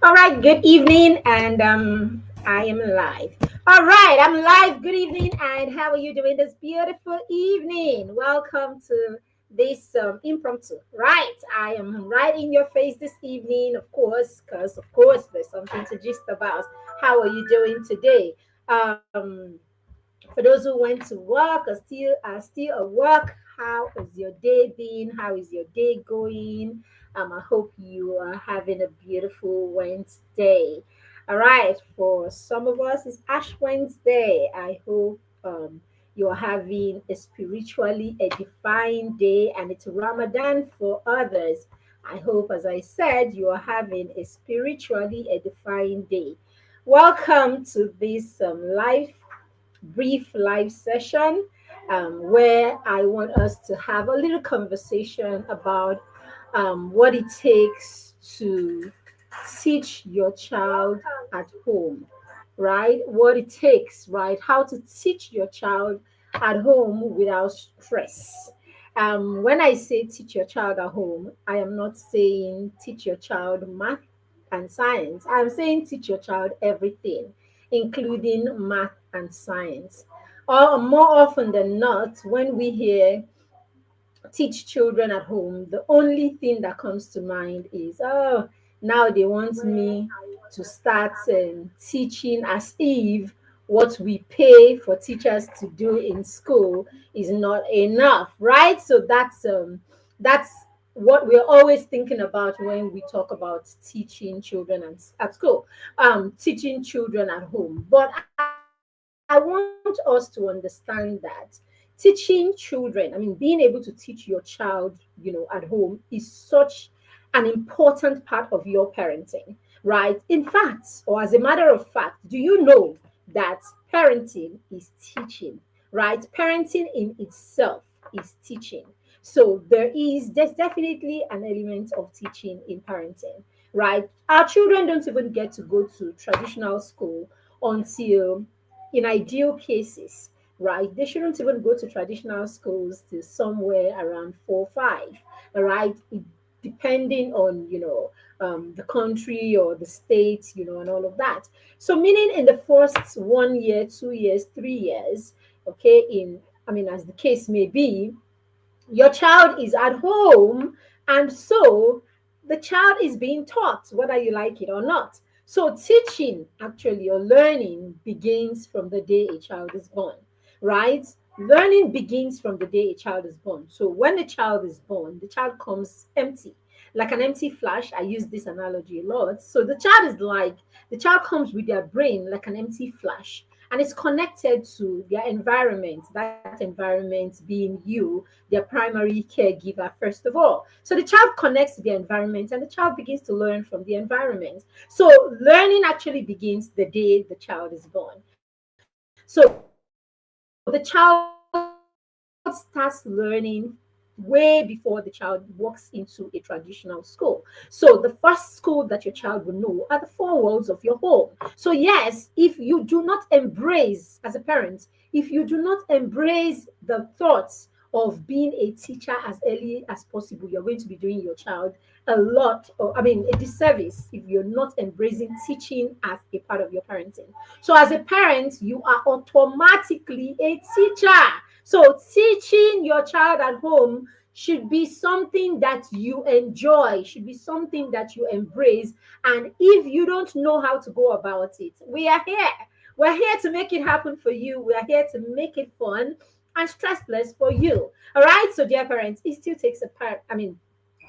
All right, good evening, and I am live. All right, I'm live. Good evening, and how are you doing this beautiful evening? Welcome to this impromptu. Right, I am right in your face this evening, of course, because of course there's something to gist about. How are you doing today? Um, for those who went to work or still at work, how is your day been? How is your day going? I hope you are having a beautiful Wednesday. All right, for some of us it's Ash Wednesday. I hope you're having a spiritually edifying day, and it's Ramadan for others. I hope, as I said, you are having a spiritually edifying day. Welcome to this brief live session where I want us to have a little conversation about what it takes to teach your child at home, right? What it takes, right? How to teach your child at home without stress. When I say teach your child at home, I am not saying teach your child math and science. I'm saying teach your child everything, including math and science. Or more often than not, when we hear teach children at home, the only thing that comes to mind is, oh, now they want me to start teaching as if what we pay for teachers to do in school is not enough, right? So that's what we're always thinking about when we talk about teaching children at school, teaching children at home. But I want us to understand that teaching children, I mean, being able to teach your child, at home is such an important part of your parenting, right? In fact, or as a matter of fact, do you know that parenting is teaching, right? Parenting in itself is teaching. So there's definitely an element of teaching in parenting, right? Our children don't even get to go to traditional school until, in ideal cases, right? They shouldn't even go to traditional schools till somewhere around 4, 5, right? Depending on the country or the state, and all of that. So meaning in the first 1 year, 2 years, 3 years, okay, in I mean, as the case may be, your child is at home, and so the child is being taught whether you like it or not. So teaching, actually, or learning, begins from the day a child is born, right? Learning begins from the day a child is born. So when the child is born, the child comes empty, like an empty flash. I use this analogy a lot. So the child comes with their brain like an empty flash, and it's connected to their environment, that environment being you, their primary caregiver, first of all. So the child connects to the environment, and the child begins to learn from the environment. So learning actually begins the day the child is born. So the child starts learning way before the child walks into a traditional school. So the first school that your child will know are the four walls of your home. So yes, if you do not embrace, as a parent, if you do not embrace the thoughts of being a teacher as early as possible, you're going to be doing your child a lot, or I mean, a disservice if you're not embracing teaching as a part of your parenting. So, as a parent, you are automatically a teacher. So, teaching your child at home should be something that you enjoy, should be something that you embrace. And if you don't know how to go about it, we are here. We're here to make it happen for you. We are here to make it fun and stressless for you. All right. So, dear parents, it still takes a part. I mean,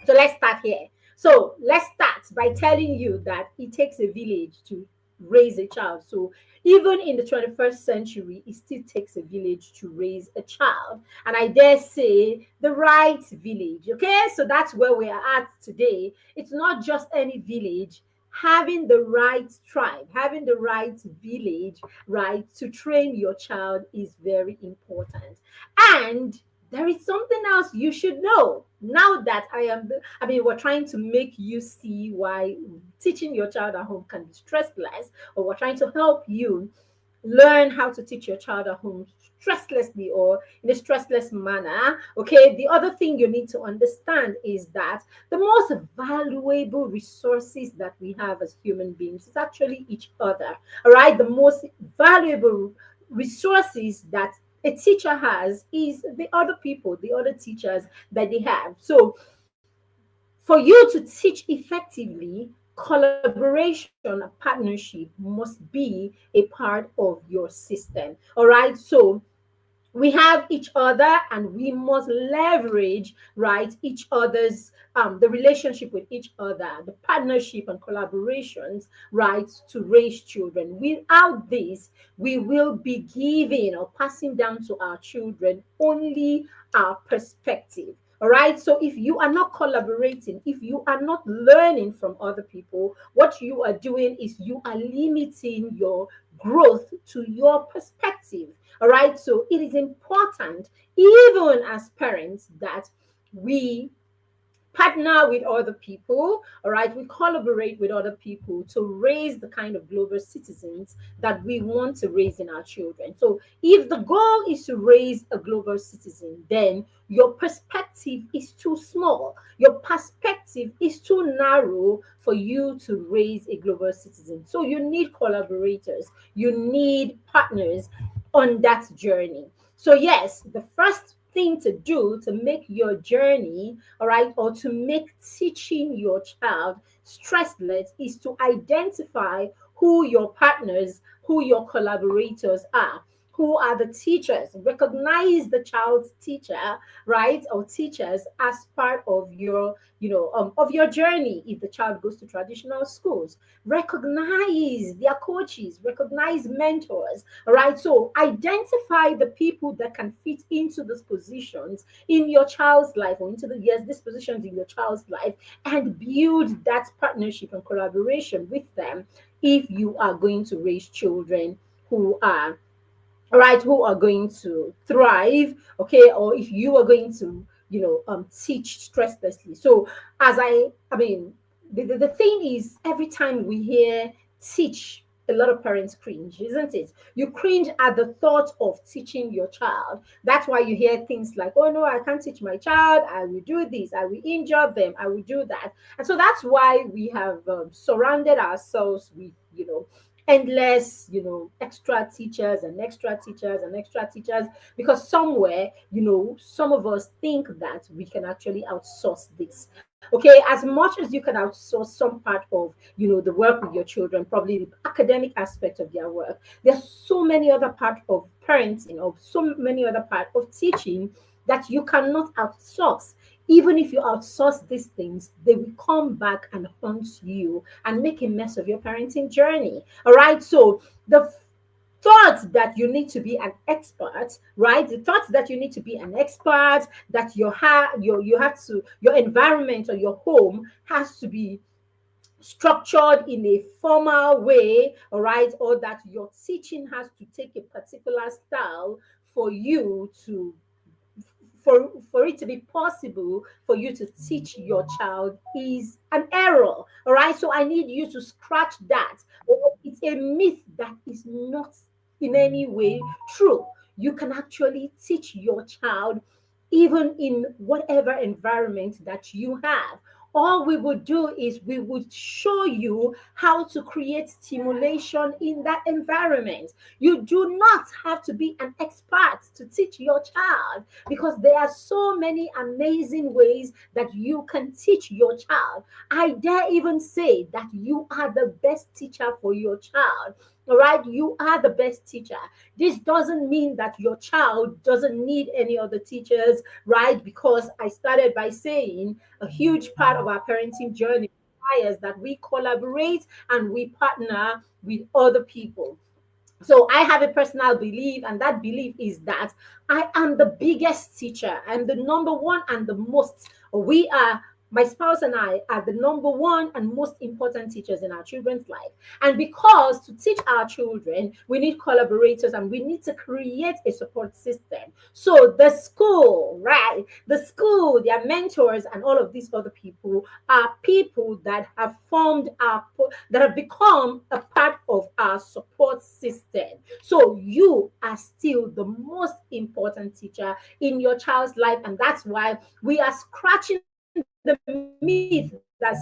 so let's start here. So let's start by telling you that it takes a village to raise a child. So even in the 21st century, it still takes a village to raise a child. And I dare say the right village. Okay, so that's where we are at today. It's not just any village. Having the right tribe, having the right village, right, to train your child is very important. And there is something else you should know now that I mean, we're trying to make you see why teaching your child at home can be stressless, or we're trying to help you learn how to teach your child at home stresslessly or in a stressless manner. Okay, the other thing you need to understand is that the most valuable resources that we have as human beings is actually each other. All right, the most valuable resources that a teacher has is the other people, the other teachers that they have. So for you to teach effectively, collaboration and partnership must be a part of your system. All right. So we have each other and we must leverage, right, each other's the relationship with each other, the partnership and collaborations, right, to raise children. Without this, we will be giving or passing down to our children only our perspective. All right. So if you are not collaborating, if you are not learning from other people, what you are doing is you are limiting your growth to your perspective. All right. So it is important, even as parents, that we partner with other people, all right, we collaborate with other people to raise the kind of global citizens that we want to raise in our children. So if the goal is to raise a global citizen, then your perspective is too small, your perspective is too narrow for you to raise a global citizen. So you need collaborators, you need partners on that journey. So yes, the first thing to do to make your journey, all right, or to make teaching your child stressless is to identify who your partners, who your collaborators are. Who are the teachers? Recognize the child's teacher, right, or teachers as part of your, of your journey. If the child goes to traditional schools, recognize their coaches, recognize mentors. All right. So identify the people that can fit into those positions in your child's life, or into the yes, these positions in your child's life, and build that partnership and collaboration with them if you are going to raise children who are right, who are going to thrive, okay, or if you are going to teach stresslessly. So I mean, the thing is, every time we hear teach, a lot of parents cringe, isn't it? You cringe at the thought of teaching your child. That's why you hear things like, oh no, I can't teach my child, I will do this, I will injure them, I will do that. And so that's why we have surrounded ourselves with endless, extra teachers and extra teachers and extra teachers, because somewhere, some of us think that we can actually outsource this. Okay, as much as you can outsource some part of, the work with your children, probably the academic aspect of their work, there's so many other part of parenting, or so many other part of teaching that you cannot outsource. Even if you outsource these things, they will come back and haunt you and make a mess of your parenting journey. All right. So the thought that you need to be an expert, right? The thought that you need to be an expert, that you have to, your environment or your home has to be structured in a formal way, all right, or that your teaching has to take a particular style for you to for it to be possible for you to teach your child is an error. All right. So I need you to scratch that. It's a myth that is not in any way true. You can actually teach your child even in whatever environment that you have. All we would do is we would show you how to create stimulation in that environment. You do not have to be an expert to teach your child, because there are so many amazing ways that you can teach your child. I dare even say that you are the best teacher for your child. All right, you are the best teacher. This doesn't mean that your child doesn't need any other teachers, right? Because I started by saying a huge part of our parenting journey requires that we collaborate and we partner with other people. So I have a personal belief, and that belief is that I am the biggest teacher. I'm the number one and the most. We are My spouse and I are the number one and most important teachers in our children's life. And because to teach our children, we need collaborators and we need to create a support system. So the school, right? The school, their mentors, and all of these other people are people that have formed that have become a part of our support system. So you are still the most important teacher in your child's life, and that's why we are scratching the myth that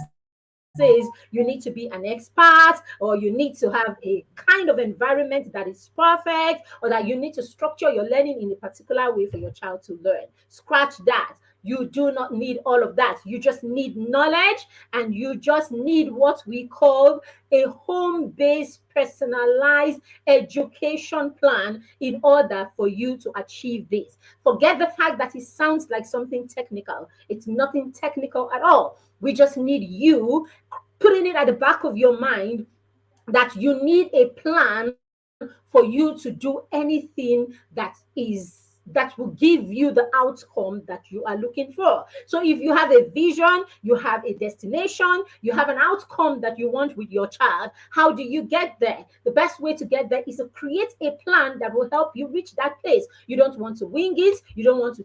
says you need to be an expert or you need to have a kind of environment that is perfect or that you need to structure your learning in a particular way for your child to learn. Scratch that. You do not need all of that. You just need knowledge and you just need what we call a home based personalized education plan in order for you to achieve this. Forget the fact that it sounds like something technical. It's nothing technical at all. We just need you putting it at the back of your mind that you need a plan for you to do anything that will give you the outcome that you are looking for. So if you have a vision, you have a destination, you have an outcome that you want with your child, how do you get there? The best way to get there is to create a plan that will help you reach that place. You don't want to wing it, you don't want to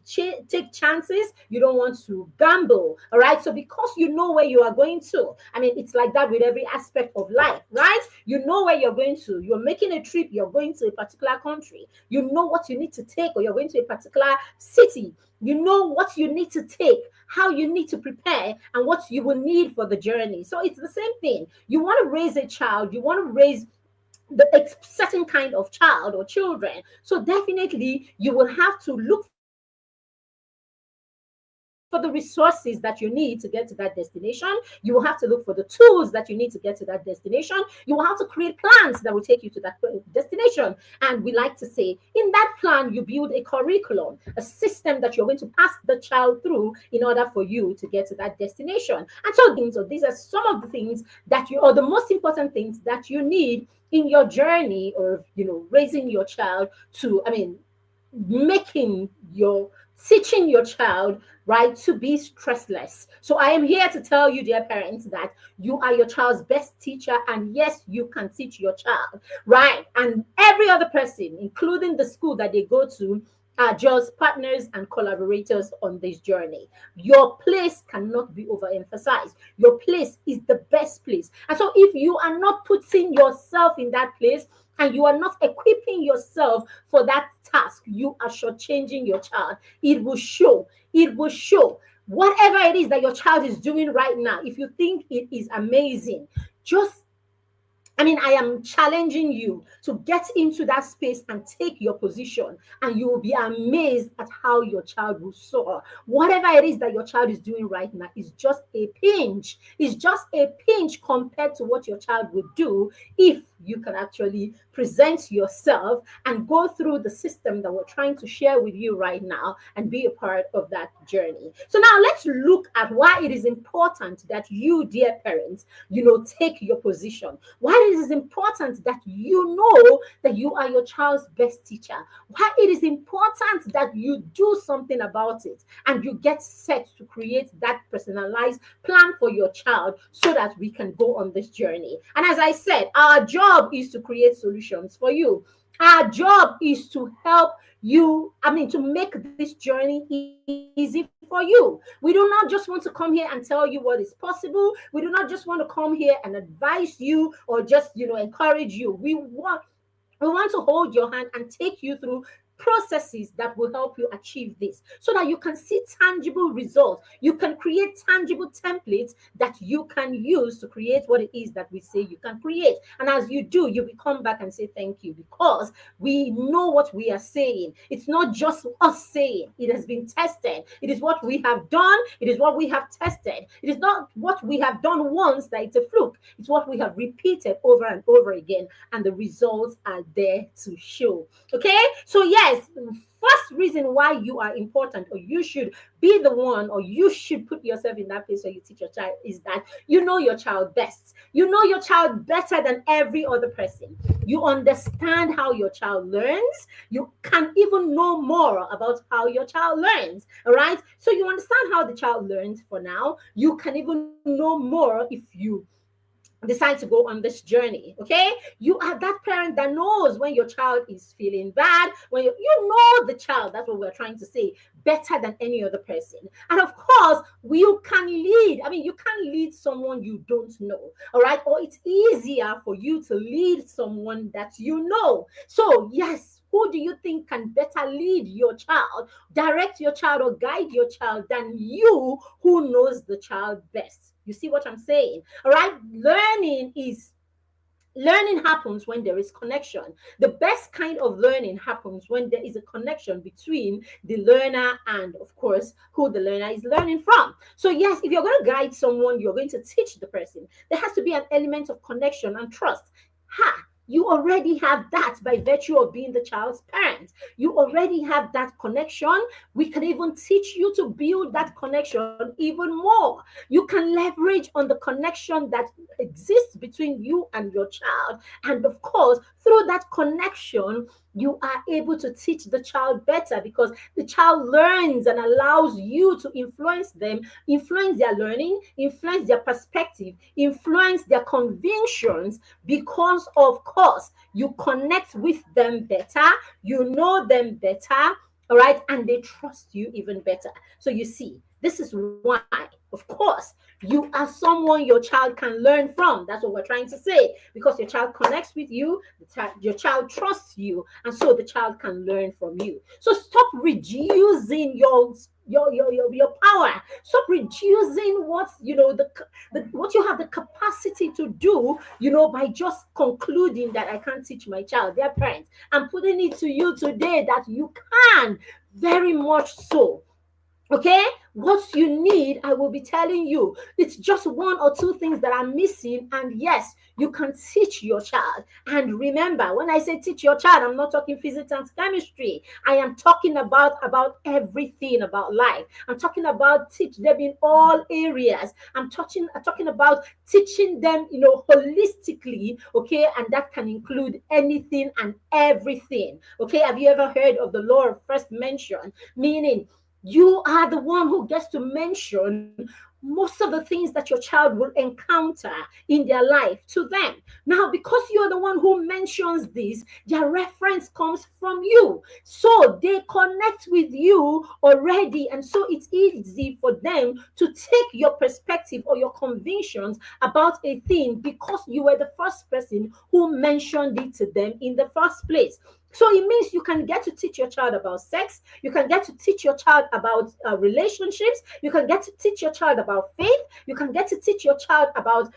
take chances, you don't want to gamble. All right. So because you know where you are going to, I mean, it's like that with every aspect of life, right? You know where you're going to. You're making a trip, you're going to a particular country. You know what you need to take, or you're going to a particular city. You know what you need to take, how you need to prepare, and what you will need for the journey. So it's the same thing. You want to raise a child, you want to raise the certain kind of child or children. So definitely you will have to look for the resources that you need to get to that destination. You will have to look for the tools that you need to get to that destination. You will have to create plans that will take you to that destination. And we like to say, in that plan, you build a curriculum, a system that you're going to pass the child through in order for you to get to that destination. And so these are some of the things, or these are some of the things that you, or the most important things that you need in your journey, or raising your child to, making your teaching your child, right, to be stressless. So I am here to tell you, dear parents, that you are your child's best teacher, and yes, you can teach your child, right? And every other person, including the school that they go to, are just partners and collaborators on this journey. Your place cannot be overemphasized. Your place is the best place. And so if you are not putting yourself in that place, and you are not equipping yourself for that task, you are shortchanging your child. It will show. It will show. Whatever it is that your child is doing right now, if you think it is amazing, just I am challenging you to get into that space and take your position, and you will be amazed at how your child will soar. Whatever it is that your child is doing right now is just a pinch. It's just a pinch compared to what your child would do if you can actually present yourself and go through the system that we're trying to share with you right now and be a part of that journey. So now let's look at why it is important that you, dear parents, take your position. Why it is important that you know that you are your child's best teacher. Why it is important that you do something about it and you get set to create that personalized plan for your child so that we can go on this journey. And as I said, our job is to create solutions for you. Our job is to help you, to make this journey easy for you. We do not just want to come here and tell you what is possible. We do not just want to come here and advise you or just, encourage you. We want to hold your hand and take you through processes that will help you achieve this so that you can see tangible results. You can create tangible templates that you can use to create what it is that we say you can create. And as you do, you will come back and say thank you, because we know what we are saying. It's not just us saying, it has been tested. It is what we have done, it is what we have tested. It is not what we have done once that it's a fluke. It's what we have repeated over and over again, and the results are there to show. Okay, so yes, yes, first reason why you are important, or you should be the one, or you should put yourself in that place where you teach your child, is that you know your child best. You know your child better than every other person. You understand how your child learns. You can even know more about how your child learns. All right. So you understand how the child learns for now. You can even know more if you decide to go on this journey. Okay, you are that parent that knows when your child is feeling bad, when you know the child, that's what we're trying to say, better than any other person. And of course, you can lead. I mean, you can lead someone you don't know. All right, or it's easier for you to lead someone that you know. So yes, who do you think can better lead your child, direct your child, or guide your child than you, who knows the child best? You see what I'm saying? All right, learning happens when there is connection. The best kind of learning happens when there is a connection between the learner and, of course, who the learner is learning from. So yes, if you're going to guide someone, you're going to teach the person, there has to be an element of connection and trust. You already have that by virtue of being the child's parent. You already have that connection. We can even teach you to build that connection even more. You can leverage on the connection that exists between you and your child. And of course, through that connection, you are able to teach the child better, because the child learns and allows you to influence them, influence their learning, influence their perspective, influence their convictions, because of course you connect with them better, you know them better, all right, and they trust you even better. So you see, this is why, of course, you are someone your child can learn from. That's what we're trying to say. Because your child connects with you, your child trusts you, and so the child can learn from you. So stop reducing your power. Stop reducing what what you have the capacity to do, by just concluding that I can't teach my child, their parents. I'm putting it to you today that you can, very much so. Okay, what you need, I will be telling you. It's just one or two things that are missing, and yes, you can teach your child. And remember, when I say teach your child, I'm not talking physics and chemistry. I am talking about everything about life. I'm talking about teach them in all areas. I'm talking about teaching them, holistically. Okay, and that can include anything and everything. Okay, have you ever heard of the law of first mention? Meaning, you are the one who gets to mention most of the things that your child will encounter in their life to them. Now, because you're the one who mentions this, their reference comes from you. So they connect with you already. And so it's easy for them to take your perspective or your convictions about a thing, because you were the first person who mentioned it to them in the first place. So it means you can get to teach your child about sex. You can get to teach your child about relationships. You can get to teach your child about faith. You can get to teach your child about,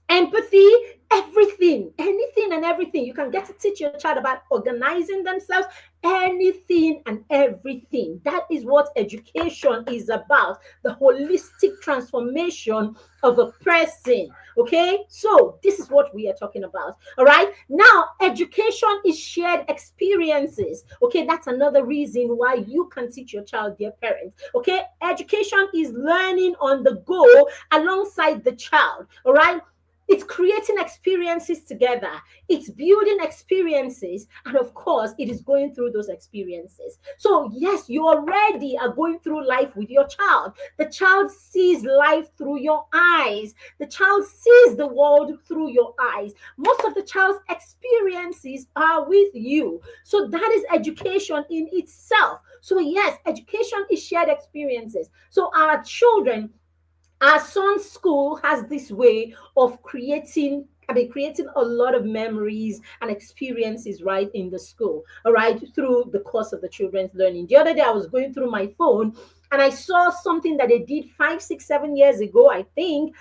empathy, everything, anything and everything. You can get to teach your child about organizing themselves, anything and everything. That is what education is about, the holistic transformation of a person. Okay, so this is what we are talking about. All right, now education is shared experiences. Okay, that's another reason why you can teach your child, dear parents. Okay, education is learning on the go alongside the child. All right, it's creating experiences together. It's building experiences. And of course, it is going through those experiences. So, yes, you already are going through life with your child. The child sees life through your eyes. The child sees the world through your eyes. Most of the child's experiences are with you. So, that is education in itself. So, yes, education is shared experiences. So, our son's school has this way of creating a lot of memories and experiences right in the school, all right, through the course of the children's learning. The other day, I was going through my phone and I saw something that they did 5, 6, 7 years ago, I think,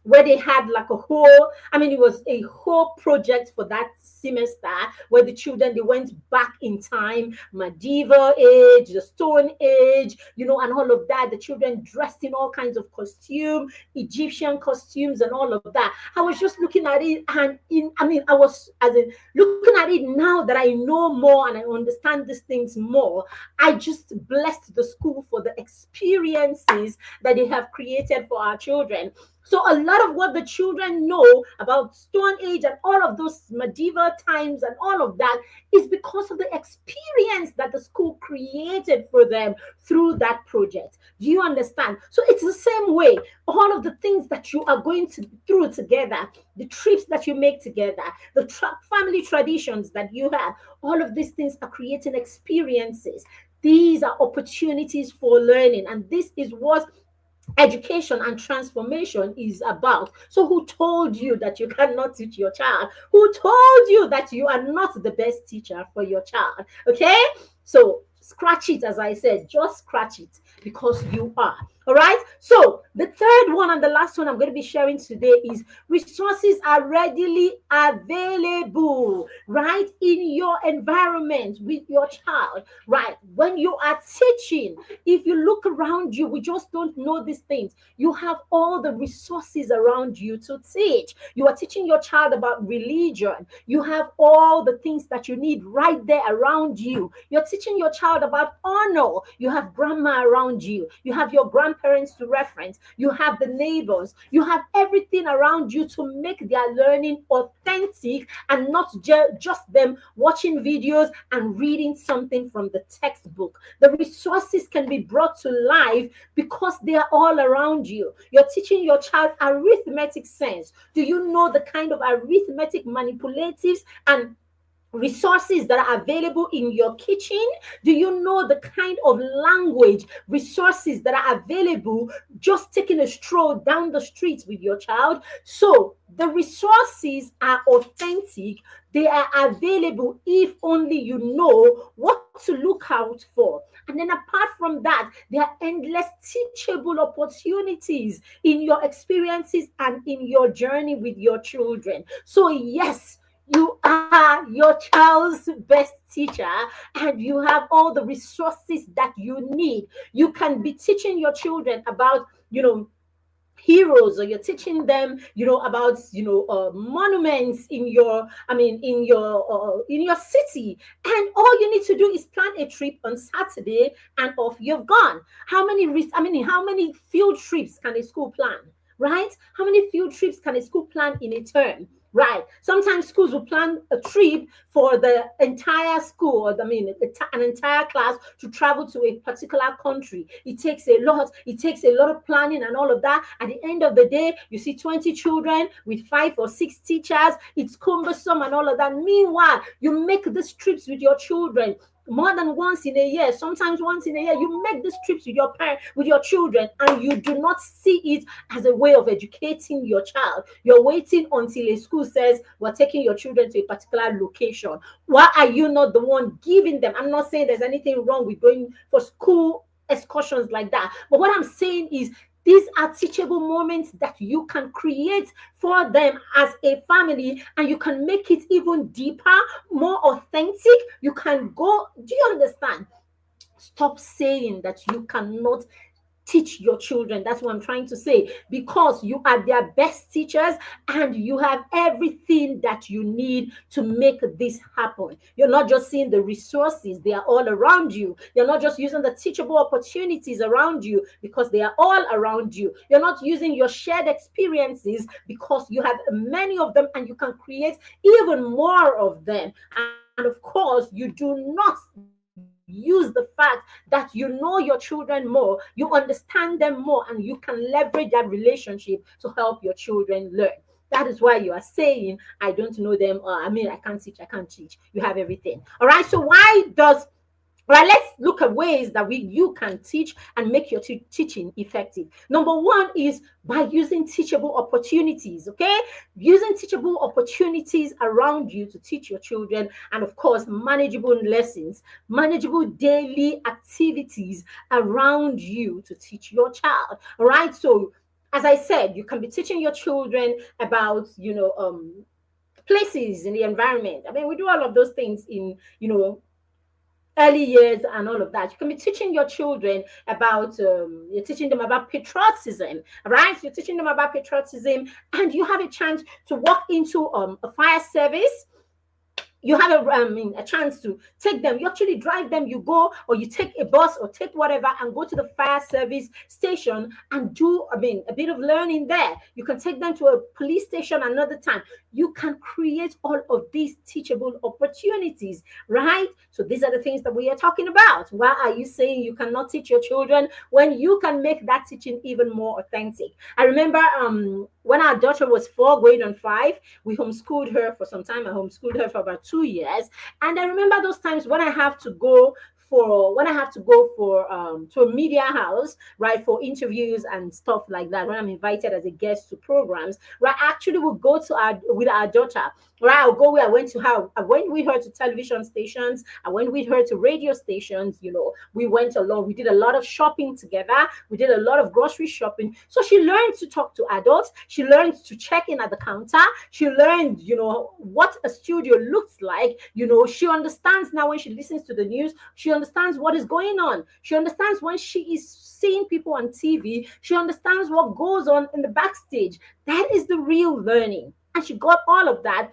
where they had like a whole, I mean, it was a whole project for that semester where the children, they went back in time, medieval age, the stone age, and all of that. The children dressed in all kinds of costume, Egyptian costumes and all of that. I was just looking at it, and I was, as in, looking at it now that I know more and I understand these things more. I just blessed the school for the experiences that they have created for our children. So a lot of what the children know about Stone Age and all of those medieval times and all of that is because of the experience that the school created for them through that project. Do you understand? So it's the same way. All of the things that you are going through together, the trips that you make together, the family traditions that you have, all of these things are creating experiences. These are opportunities for learning, and this is what education and transformation is about. So who told you that you cannot teach your child? Who told you that you are not the best teacher for your child? Okay, so scratch it. As I said, just scratch it, because you are. All right, so the third one and the last one I'm going to be sharing today is resources are readily available, right, in your environment with your child. Right, when you are teaching, if you look around you, we just don't know these things. You have all the resources around you to teach. You are teaching your child about religion. You have all the things that you need right there around you. You're teaching your child about honor. You have grandma around you. You have your grandparents to reference. You have the neighbors. You have everything around you to make their learning authentic and not just them watching videos and reading something from the textbook. The resources can be brought to life because they are all around you. You're teaching your child arithmetic sense. Do you know the kind of arithmetic manipulatives and resources that are available in your kitchen? Do you know the kind of language resources that are available just taking a stroll down the street with your child? So the resources are authentic. They are available if only you know what to look out for. And then apart from that, there are endless teachable opportunities in your experiences and in your journey with your children. So yes, you are your child's best teacher, and you have all the resources that you need. You can be teaching your children about, heroes, or you're teaching them, about, monuments in your, in your city, and all you need to do is plan a trip on Saturday, and off you've gone. How many field trips can a school plan? Right? How many field trips can a school plan in a term? Right. Sometimes schools will plan a trip for the entire school, or an entire class to travel to a particular country. It takes a lot. It takes a lot of planning and all of that. At the end of the day, you see 20 children with 5 or 6 teachers. It's cumbersome and all of that. Meanwhile, you make these trips with your children more than once in a year, sometimes once in a year. You make these trips with your parents, with your children, and you do not see it as a way of educating your child. You're waiting until a school says, we're taking your children to a particular location. Why are you not the one giving them? I'm not saying there's anything wrong with going for school excursions like that, but what I'm saying is, these are teachable moments that you can create for them as a family, and you can make it even deeper, more authentic. You can go, do you understand? Stop saying that you cannot teach your children. That's what I'm trying to say, because you are their best teachers, and you have everything that you need to make this happen. You're not just seeing the resources, they are all around you. You're not just using the teachable opportunities around you, because they are all around you. You're not using your shared experiences, because you have many of them, and you can create even more of them. And of course, you do not use the fact that you know your children more, you understand them more, and you can leverage that relationship to help your children learn. That is why you are saying, I don't know them, or I can't teach, I can't teach. You have everything. All right. So why does Right, let's look at ways that you can teach and make your teaching effective. Number one is by using teachable opportunities, okay? Using teachable opportunities around you to teach your children, and of course, manageable lessons, manageable daily activities around you to teach your child. All right, so as I said, you can be teaching your children about, places in the environment. I mean, we do all of those things in, early years and all of that. You can be teaching your children about, you're teaching them about patriotism, right? You're teaching them about patriotism, and you have a chance to walk into a fire service. You have a chance to take them. You actually drive them. You go, or you take a bus or take whatever and go to the fire service station and do, a bit of learning there. You can take them to a police station another time. You can create all of these teachable opportunities, right? So these are the things that we are talking about. Why are you saying you cannot teach your children when you can make that teaching even more authentic? I remember when our daughter was 4, going on 5, we homeschooled her for some time. I homeschooled her for about 2 years. And I remember those times when I have to go for to a media house, right, for interviews and stuff like that, when I'm invited as a guest to programs, where I actually would go to with our daughter, right? I'll go where I went with her to television stations, I went with her to radio stations, we went along, we did a lot of shopping together, we did a lot of grocery shopping. So she learned to talk to adults, she learned to check in at the counter, she learned, what a studio looks like. She understands now when she listens to the news, she understands what is going on. She understands when she is seeing people on TV, she understands what goes on in the backstage. That is the real learning. And she got all of that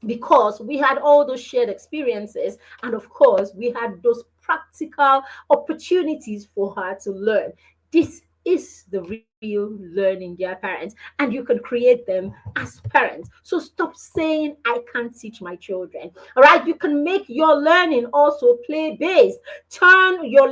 because we had all those shared experiences, and of course we had those practical opportunities for her to learn. This is the real learning, dear parents, and you can create them as parents. So stop saying I can't teach my children. All right, you can make your learning also play based. Turn your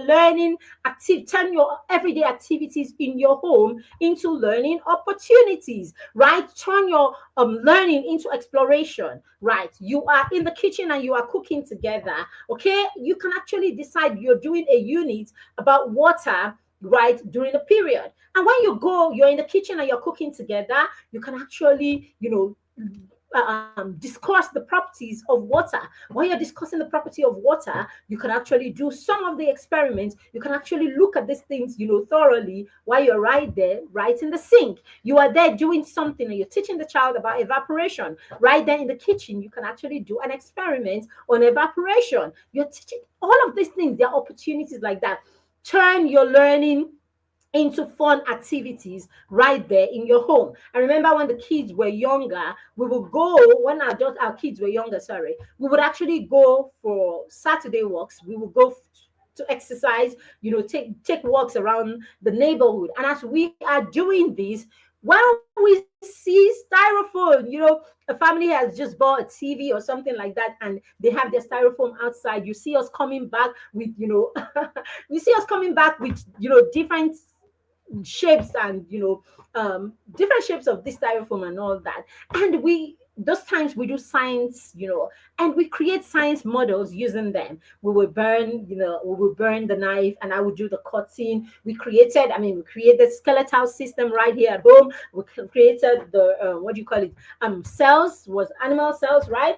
everyday activities in your home into learning opportunities, right? Turn your learning into exploration, right? You are in the kitchen and you are cooking together, okay? You can actually decide you're doing a unit about water, right, during the period. And when you're in the kitchen and you're cooking together, you can actually, discuss the properties of water. When you're discussing the property of water, you can actually do some of the experiments. You can actually look at these things, thoroughly, while you're right there, right in the sink. You are there doing something and you're teaching the child about evaporation. Right there in the kitchen, you can actually do an experiment on evaporation. You're teaching all of these things. There are opportunities like that. Turn your learning into fun activities right there in your home. I remember when the kids were younger, our kids were younger, sorry, we would actually go for Saturday walks. We would go to exercise, take walks around the neighborhood. And as we are doing this, when we see styrofoam, a family has just bought a TV or something like that, and they have their styrofoam outside, you see us coming back with, we see us coming back with, different shapes and, different shapes of this styrofoam and all that. And those times we do science, and we create science models using them. We will burn the knife, and I would do the cutting. We created skeletal system right here at home. We created the what do you call it, cells, was animal cells, right?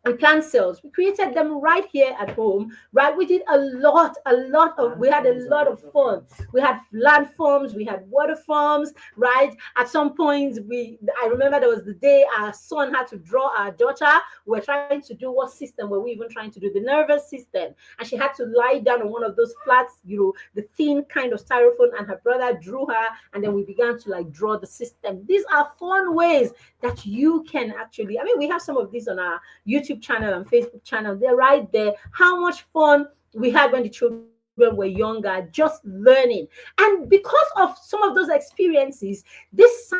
And plant cells. We created them right here at home, right? We did we had a lot of fun. We had land forms, we had water forms, right? At some point, I remember there was the day our son had to draw our daughter. We were trying to do what system were we even trying to do? The nervous system. And she had to lie down on one of those flats, the thin kind of styrofoam, and her brother drew her, and then we began to draw the system. These are fun ways that you can actually, we have some of these on our YouTube channel and Facebook channel. They're right there. How much fun we had when the children were younger, just learning. And because of some of those experiences, these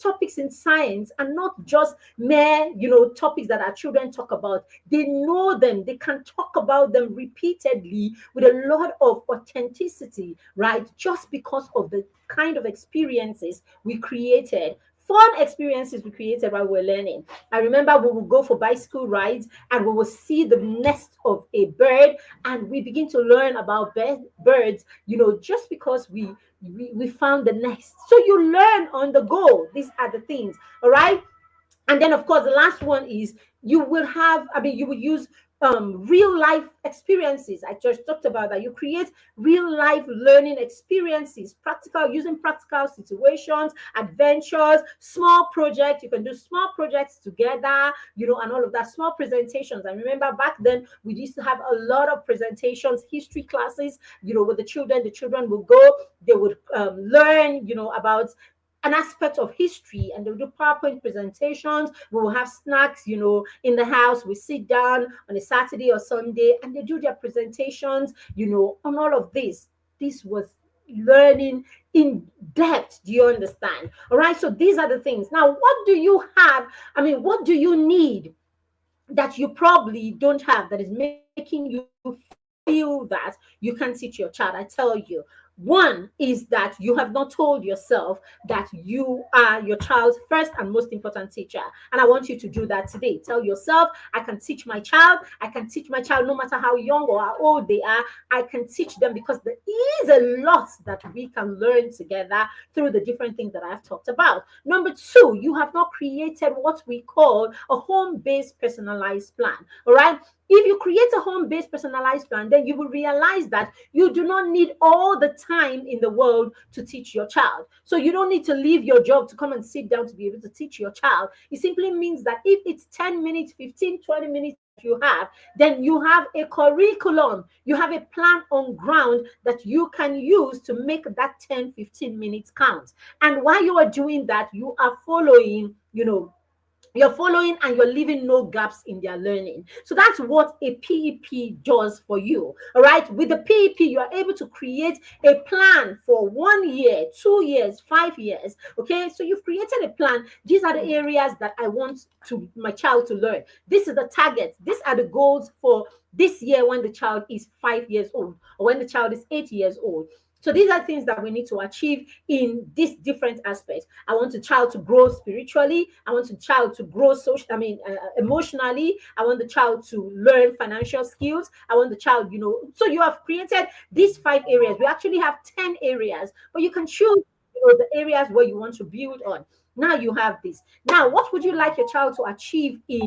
topics in science are not just mere, topics that our children talk about. They know them. They can talk about them repeatedly with a lot of authenticity, right? Just because of the kind of experiences we created fun experiences we created while we were learning. I remember we would go for bicycle rides and we will see the nest of a bird, and we begin to learn about birds, just because we found the nest. So you learn on the go. These are the things, all right? And then of course the last one is you will use real life experiences. I just talked about that. You create real life learning experiences, practical, using practical situations, adventures, small projects. You can do small projects together, and all of that, small presentations. I remember back then we used to have a lot of presentations, history classes, with the children would go, they would learn, about an aspect of history, and they'll do PowerPoint presentations. We will have snacks, in the house. We sit down on a Saturday or Sunday and they do their presentations, on all of this. This was learning in depth. Do you understand? All right. So these are the things. Now, what do you have? What do you need that you probably don't have, that is making you feel that you can teach your child? I tell you, one is that you have not told yourself that you are your child's first and most important teacher. And I want you to do that today. Tell yourself, I can teach my child. I can teach my child no matter how young or how old they are. I can teach them, because there is a lot that we can learn together through the different things that I've talked about. Number two, you have not created what we call a home-based personalized plan. All right. If you create a home-based personalized plan, then you will realize that you do not need all the time in the world to teach your child. So you don't need to leave your job to come and sit down to be able to teach your child. It simply means that if it's 10 minutes, 15, 20 minutes you have, then you have a curriculum, you have a plan on ground that you can use to make that 10, 15 minutes count. And while you are doing that, you are following, you're following and you're leaving no gaps in their learning. So that's what a PEP does for you. All right. With the PEP, you are able to create a plan for 1 year, 2 years, 5 years. Okay. So you've created a plan. These are the areas that I want my child to learn. This is the target. These are the goals for this year when the child is 5 years old, or when the child is 8 years old. So these are things that we need to achieve in these different aspects. I want the child to grow spiritually. I want the child to grow emotionally. I want the child to learn financial skills. I want the child, so you have created these 5 areas. We actually have 10 areas, but you can choose, the areas where you want to build on. Now you have this. Now, what would you like your child to achieve in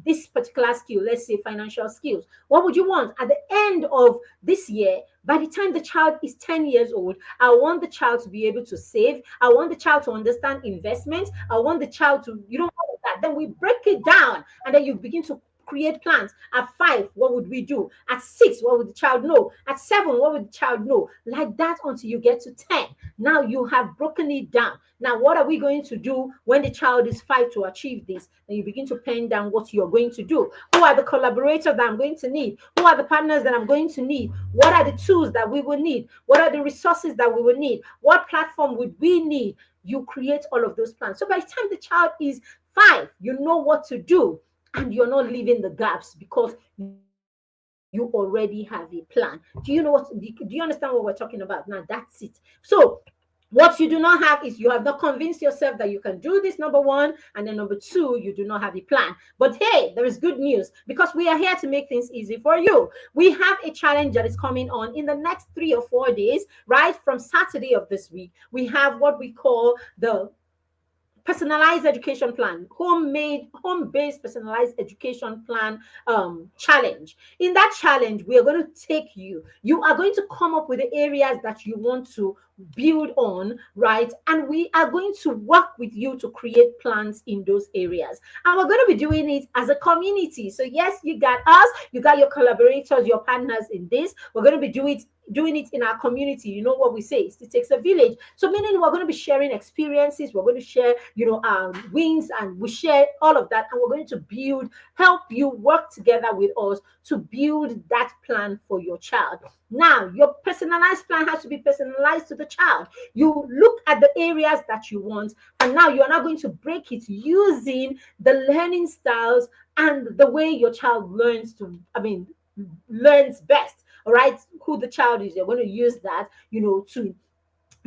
this particular skill? Let's say financial skills. What would you want at the end of this year? By the time the child is 10 years old, I want the child to be able to save. I want the child to understand investment. I want the child to, all of that. Then we break it down, and then you begin to create plans. At 5, what would we do? At 6, what would the child know? At 7, what would the child know? Like that until you get to 10. Now you have broken it down. Now, what are we going to do when the child is 5 to achieve this? Then you begin to pen down what you're going to do. Who are the collaborators that I'm going to need? Who are the partners that I'm going to need? What are the tools that we will need? What are the resources that we will need? What platform would we need? You create all of those plans. So by the time the child is 5, you know what to do, and you're not leaving the gaps because you already have a plan. Do you understand what we're talking about? Now that's it. So what you do not have is you have not convinced yourself that you can do this, number one, and then number two, you do not have a plan. But hey, there is good news, because we are here to make things easy for you. We have a challenge that is coming on in the next 3 or 4 days, right from Saturday of this week. We have what we call the personalized education plan, home-based personalized education plan challenge. In that challenge, we are going to take you are going to come up with the areas that you want to build on, right? And we are going to work with you to create plans in those areas. And we're going to be doing it as a community. So yes, you got us, you got your collaborators, your partners in this. We're going to be doing it in our community. You know what we say, it takes a village. So meaning we're going to be sharing experiences, we're going to share wins, and we share all of that, and we're going to help you work together with us to build that plan for your child. Now your personalized plan has to be personalized to the child. You look at the areas that you want, and now you're not going to break it using the learning styles and the way your child learns best. All right, who the child is, you're going to use that, to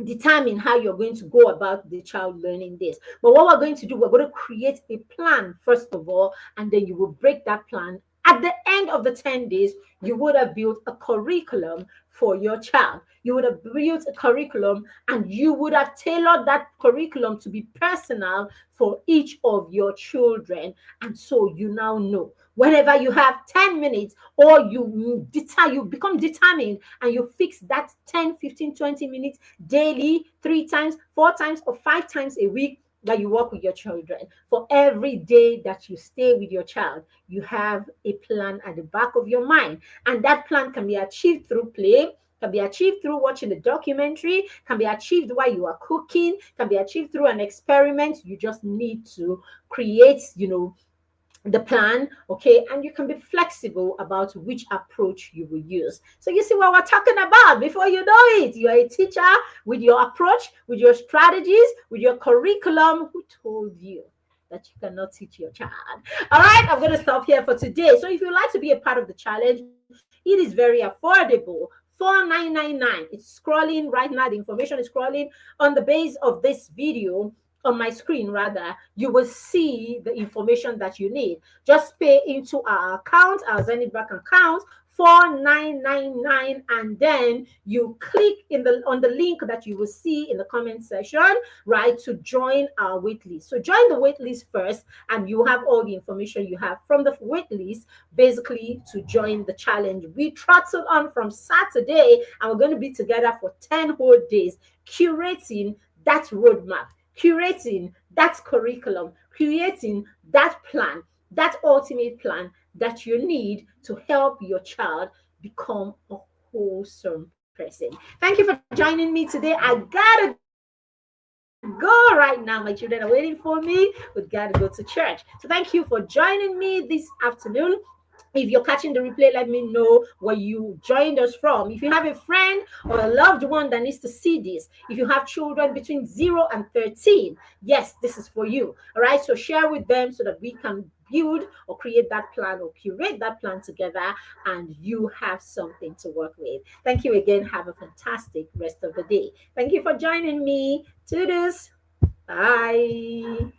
determine how you're going to go about the child learning this. But what we're going to do, we're going to create a plan first of all, and then you will break that plan. At the end of the 10 days, you would have built a curriculum for your child. You would have built a curriculum, and you would have tailored that curriculum to be personal for each of your children. And so you now know whenever you have 10 minutes, or you become determined and you fix that 10, 15, 20 minutes daily, 3 times, 4 times, or 5 times a week that you work with your children. For every day that you stay with your child, you have a plan at the back of your mind. And that plan can be achieved through play, can be achieved through watching a documentary, can be achieved while you are cooking, can be achieved through an experiment. You just need to create, the plan, okay, and you can be flexible about which approach you will use. So you see what we're talking about. Before you know it, you're a teacher with your approach, with your strategies, with your curriculum. Who told you that you cannot teach your child? All right, I'm going to stop here for today. So if you'd like to be a part of the challenge, it is very affordable. 4999. It's scrolling right now. The information is scrolling on the base of this video, on my screen rather. You will see the information that you need. Just pay into our account, our Zenith Bank account, 4999, and then you click on the link that you will see in the comment section, right, to join our wait list. So join the wait list first, and you have all the information you have from the wait list basically to join the challenge. We trotted on from Saturday, and we're going to be together for 10 whole days curating that roadmap, curating that curriculum, creating that plan, that ultimate plan that you need to help your child become a wholesome person. Thank you for joining me today. I gotta go right now. My children are waiting for me. We gotta go to church. So thank you for joining me this afternoon. If you're catching the replay, let me know where you joined us from. If you have a friend or a loved one that needs to see this, if you have children between 0 and 13, yes, this is for you. All right, so share with them so that we can build or create that plan or curate that plan together, and you have something to work with. Thank you again. Have a fantastic rest of the day. Thank you for joining me. Toodles. Bye.